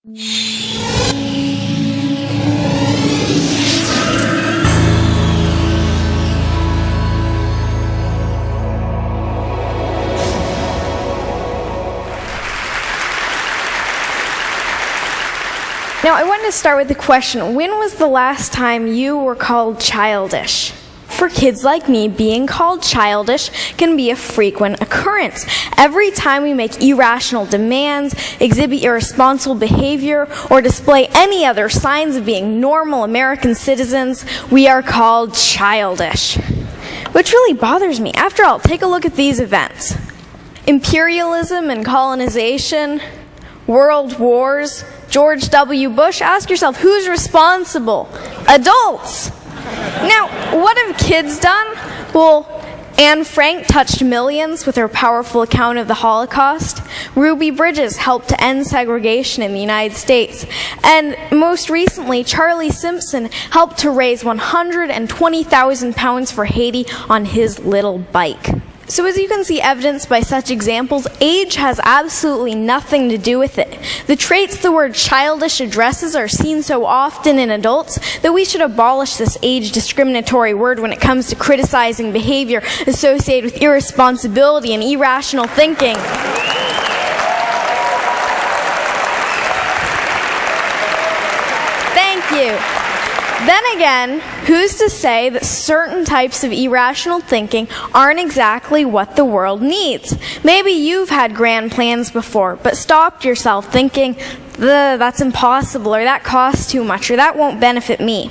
Now, I wanted to start with the question, when was the last time you were called childish? For kids like me, being called childish can be a frequent occurrence. Every time we make irrational demands, exhibit irresponsible behavior, or display any other signs of being normal American citizens, we are called childish. Which really bothers me. After all, take a look at these events. Imperialism and colonization, world wars, George W. Bush. Ask yourself, who's responsible? Adults. Now, what have kids done? Well, Anne Frank touched millions with her powerful account of the Holocaust. Ruby Bridges helped to end segregation in the United States. And most recently, Charlie Simpson helped to raise 120,000 pounds for Haiti on his little bike. So as you can see evidenced by such examples, age has absolutely nothing to do with it. The traits the word childish addresses are seen so often in adults that we should abolish this age discriminatory word when it comes to criticizing behavior associated with irresponsibility and irrational thinking. Thank you. Then again, who's to say that certain types of irrational thinking aren't exactly what the world needs? Maybe you've had grand plans before, but stopped yourself thinking, that's impossible, or that costs too much, or that won't benefit me.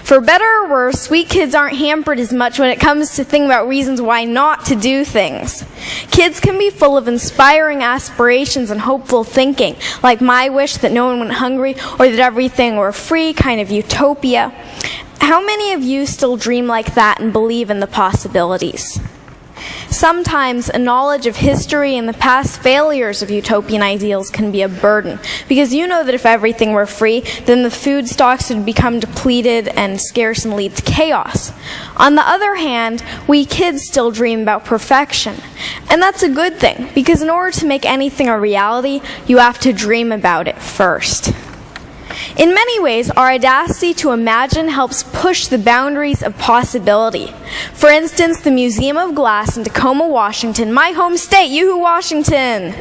For better or worse, sweet kids aren't hampered as much when it comes to thinking about reasons why not to do things. Kids can be full of inspiring aspirations and hopeful thinking, like my wish that no one went hungry or that everything were free, kind of utopia. How many of you still dream like that and believe in the possibilities? Sometimes a knowledge of history and the past failures of utopian ideals can be a burden, because you know that if everything were free, then the food stocks would become depleted and scarce and lead to chaos. On the other hand, we kids still dream about perfection. And that's a good thing, because in order to make anything a reality, you have to dream about it first. In many ways, our audacity to imagine helps push the boundaries of possibility. For instance, the Museum of Glass in Tacoma, Washington, my home state, Yoo-hoo, Washington,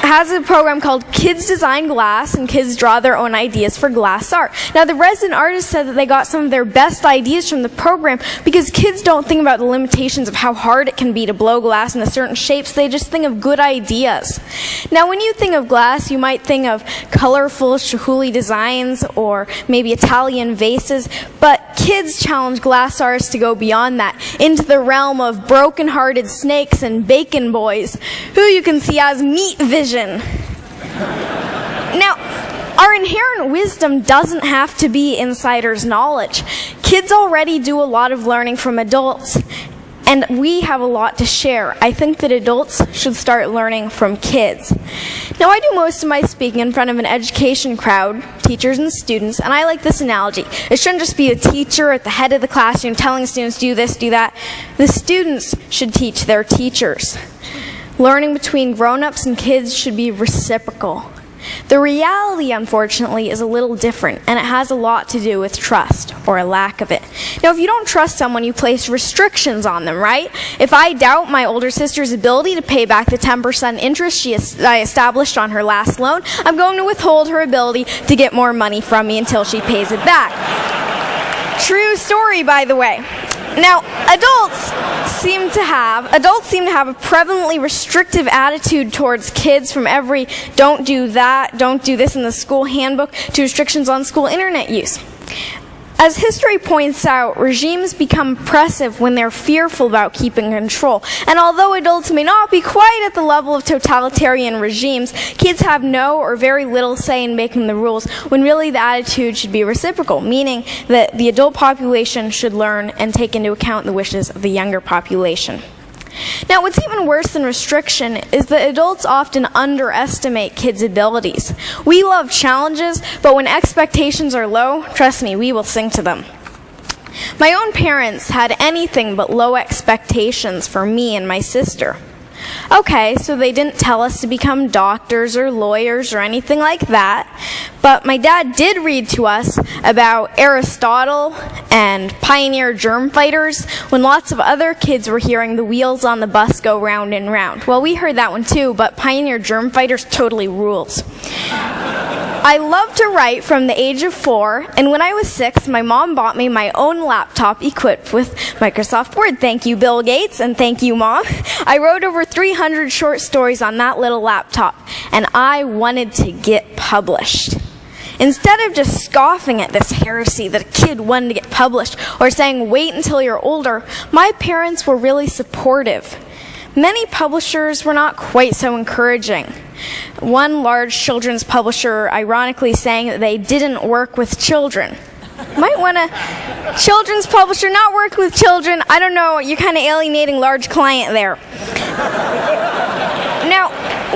has a program called Kids Design Glass, and kids draw their own ideas for glass art. Now, the resident artist said that they got some of their best ideas from the program because kids don't think about the limitations of how hard it can be to blow glass into certain shapes. They just think of good ideas. Now, when you think of glass, you might think of colorful Chihuly designs or maybe Italian vases, but kids challenge glass artists to go beyond that, into the realm of broken-hearted snakes and bacon boys, who you can see as meat vision. Now, our inherent wisdom doesn't have to be insider's knowledge. Kids already do a lot of learning from adults, and we have a lot to share. I think that adults should start learning from kids. Now, I do most of my speaking in front of an education crowd, teachers and students, and I like this analogy. It shouldn't just be a teacher at the head of the classroom telling students, do this, do that. The students should teach their teachers. Learning between grown-ups and kids should be reciprocal. The reality, unfortunately, is a little different, and it has a lot to do with trust, or a lack of it. Now, if you don't trust someone, you place restrictions on them, right? If I doubt my older sister's ability to pay back the 10% interest I established on her last loan, I'm going to withhold her ability to get more money from me until she pays it back. True story, by the way. Now, adults seem to have a prevalently restrictive attitude towards kids, from every don't do that, don't do this in the school handbook, to restrictions on school internet use. As history points out, regimes become oppressive when they're fearful about keeping control. And although adults may not be quite at the level of totalitarian regimes, kids have no or very little say in making the rules, when really the attitude should be reciprocal, meaning that the adult population should learn and take into account the wishes of the younger population. Now, what's even worse than restriction is that adults often underestimate kids' abilities. We love challenges, but when expectations are low, trust me, we will sink to them. My own parents had anything but low expectations for me and my sister. Okay, so they didn't tell us to become doctors or lawyers or anything like that, but my dad did read to us about Aristotle and pioneer germ fighters when lots of other kids were hearing the wheels on the bus go round and round. Well, we heard that one too, but pioneer germ fighters totally rules. I love to write from the age of 4, and when I was 6, my mom bought me my own laptop equipped with Microsoft Word. Thank you, Bill Gates, and thank you, Mom. I wrote over 300 short stories on that little laptop, and I wanted to get published. Instead of just scoffing at this heresy that a kid wanted to get published or saying, wait until you're older, my parents were really supportive. Many publishers were not quite so encouraging. One large children's publisher ironically saying that they didn't work with children. Might want a children's publisher not work with children. I don't know, you're kind of alienating large client there. Now,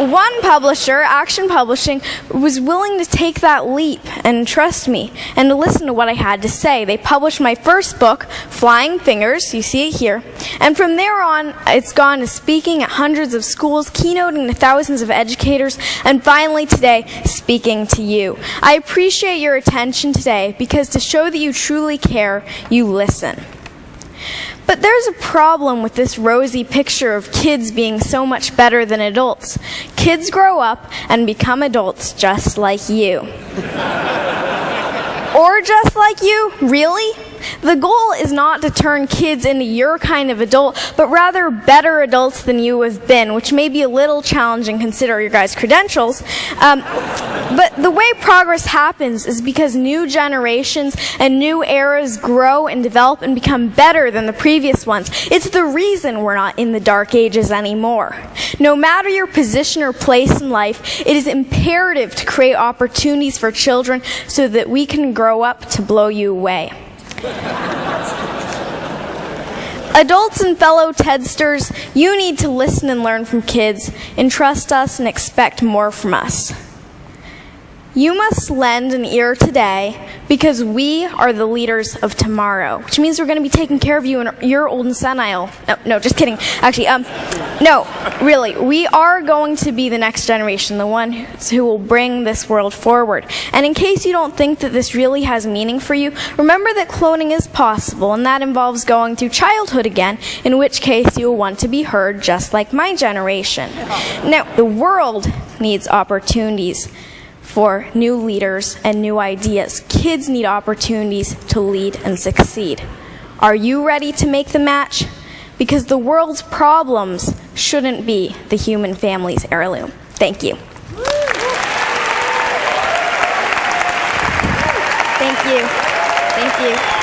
one publisher, Action Publishing, was willing to take that leap and trust me and to listen to what I had to say. They published my first book, Flying Fingers, you see it here, and from there on, it's gone to speaking at hundreds of schools, keynoting to thousands of educators, and finally today, speaking to you. I appreciate your attention today because to show that you truly care, you listen. But there's a problem with this rosy picture of kids being so much better than adults. Kids grow up and become adults just like you. Or just like you? Really? The goal is not to turn kids into your kind of adult, but rather better adults than you have been, which may be a little challenging considering your guys' credentials. But the way progress happens is because new generations and new eras grow and develop and become better than the previous ones. It's the reason we're not in the dark ages anymore. No matter your position or place in life, it is imperative to create opportunities for children so that we can grow up to blow you away. Adults and fellow Tedsters, you need to listen and learn from kids, and trust us and expect more from us. You must lend an ear today because we are the leaders of tomorrow, which means we're going to be taking care of you in your old and senile. No, just kidding. Actually, no, really, we are going to be the next generation, the one who will bring this world forward. And in case you don't think that this really has meaning for you, remember that cloning is possible, and that involves going through childhood again, in which case you will want to be heard just like my generation. Now, the world needs opportunities for new leaders and new ideas. Kids need opportunities to lead and succeed. Are you ready to make the match? Because the world's problems shouldn't be the human family's heirloom. Thank you. Thank you. Thank you.